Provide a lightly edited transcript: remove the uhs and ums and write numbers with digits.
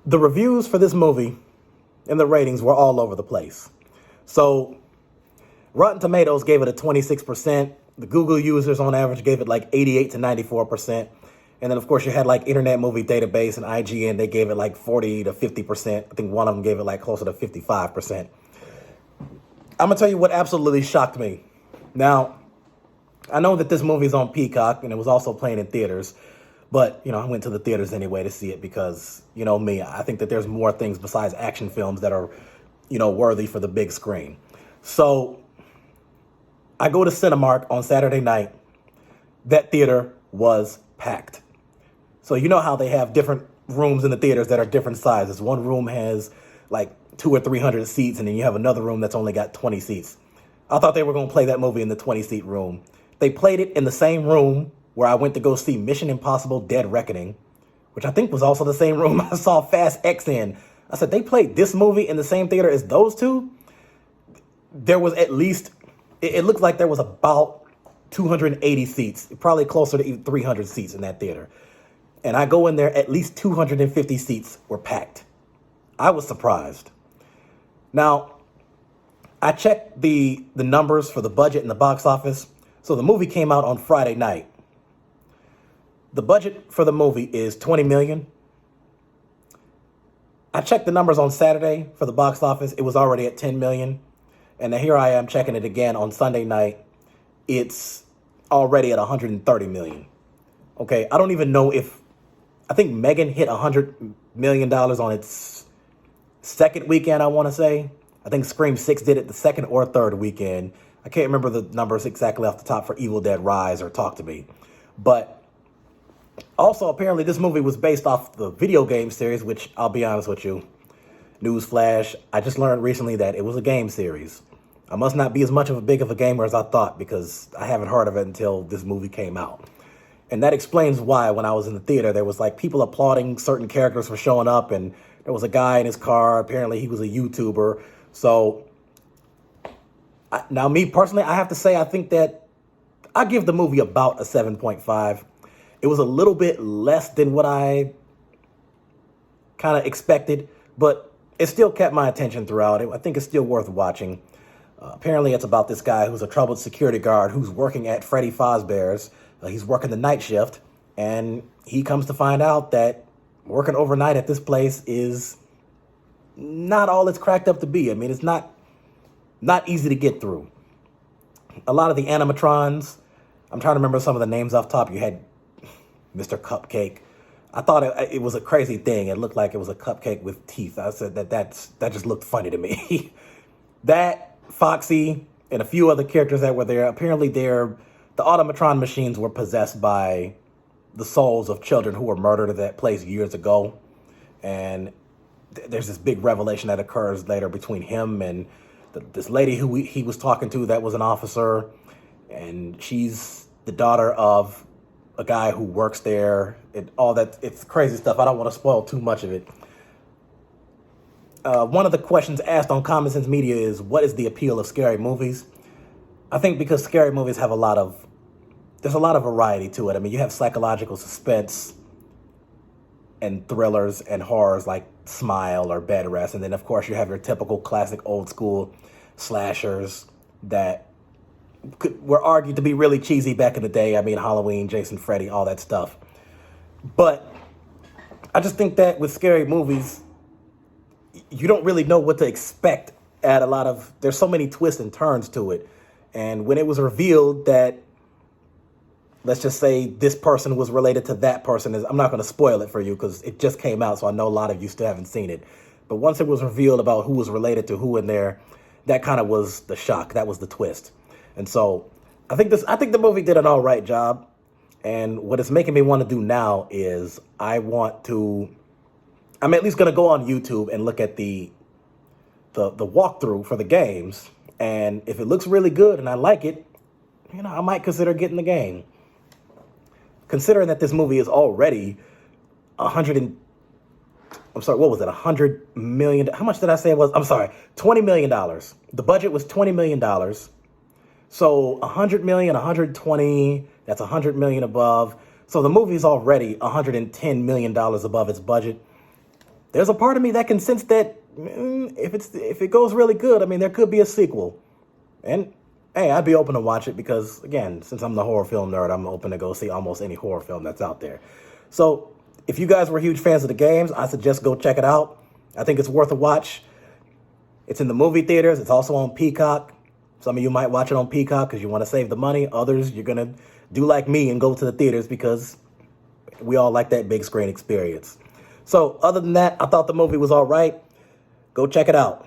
The reviews for this movie and the ratings were all over the place. So Rotten Tomatoes gave it a 26%. The Google users on average gave it like 88 to 94%. And then, of course, you had like Internet Movie Database and IGN. They gave it like 40 to 50%. I think one of them gave it like closer to 55%. I'm going to tell you what absolutely shocked me. Now, I know that this movie is on Peacock and it was also playing in theaters. But, I went to the theaters anyway to see it because, me, I think that there's more things besides action films that are, worthy for the big screen. So I go to Cinemark on Saturday night. That theater was packed. So you know how they have different rooms in the theaters that are different sizes. One room has like 200 or 300 seats, and then you have another room that's only got 20 seats. I thought they were going to play that movie in the 20-seat room. They played it in the same room where I went to go see Mission Impossible Dead Reckoning, which I think was also the same room I saw Fast X in. I said, they played this movie in the same theater as those two? There was at least, it looked like there was about 280 seats, probably closer to 300 seats in that theater. And I go in there, at least 250 seats were packed. I was surprised. Now, I checked the numbers for the budget and the box office. So the movie came out on Friday night. The budget for the movie is $20 million. I checked the numbers on Saturday for the box office. It was already at $10 million. And then here I am checking it again on Sunday night. It's already at $130 million. Okay, I don't even know if, I think Megan hit $100 million on its second weekend, I want to say. I think Scream 6 did it the second or third weekend. I can't remember the numbers exactly off the top for Evil Dead Rise or Talk to Me. But also, apparently, this movie was based off the video game series, which, I'll be honest with you, newsflash, I just learned recently that it was a game series. I must not be as much of a big of a gamer as I thought because I haven't heard of it until this movie came out. And that explains why when I was in the theater, there was like people applauding certain characters for showing up, and there was a guy in his car. Apparently, he was a YouTuber. So, now me personally, I have to say, I think that I give the movie about a 7.5. It was a little bit less than what I kind of expected, but it still kept my attention throughout. I think it's still worth watching. Apparently, it's about this guy who's a troubled security guard who's working at Freddy Fazbear's. He's working the night shift, and he comes to find out that working overnight at this place is not all it's cracked up to be. I mean, it's not easy to get through. A lot of the animatrons, I'm trying to remember some of the names off top. You had Mr. Cupcake. I thought it was a crazy thing. It looked like it was a cupcake with teeth. I said that just looked funny to me. That, Foxy, and a few other characters that were there, apparently the automatron machines were possessed by the souls of children who were murdered at that place years ago. And there's this big revelation that occurs later between him and this lady who he was talking to that was an officer. And she's the daughter of a guy who works there, and all that. It's crazy stuff. I don't want to spoil too much of it. One of the questions asked on Common Sense Media is, what is the appeal of scary movies? I think because scary movies have there's a lot of variety to it. I mean, you have psychological suspense and thrillers and horrors like Smile or Bed Rest. And then, of course, you have your typical classic old school slashers that were argued to be really cheesy back in the day. I mean, Halloween, Jason, Freddy, all that stuff. But I just think that with scary movies, you don't really know what to expect there's so many twists and turns to it. And when it was revealed that, let's just say this person was related to that person, I'm not going to spoil it for you because it just came out, so I know a lot of you still haven't seen it. But once it was revealed about who was related to who in there, that kind of was the shock. That was the twist. And so I think the movie did an all right job. And what it's making me want to do now is I'm at least going to go on YouTube and look at the walkthrough for the games. And if it looks really good and I like it, I might consider getting the game. Considering that this movie is already $100 million. How much did I say it was? I'm sorry, $20 million. The budget was $20 million. So 100 million, 120, that's 100 million above. So the movie's already $110 million above its budget. there's a part of me that can sense that if it goes really good, I mean, there could be a sequel. And hey, I'd be open to watch it because, again, since I'm the horror film nerd, I'm open to go see almost any horror film that's out there. So if you guys were huge fans of the games, I suggest go check it out. I think it's worth a watch. It's in the movie theaters. It's also on Peacock. Some of you might watch it on Peacock because you want to save the money. Others, you're going to do like me and go to the theaters because we all like that big screen experience. So other than that, I thought the movie was all right. Go check it out.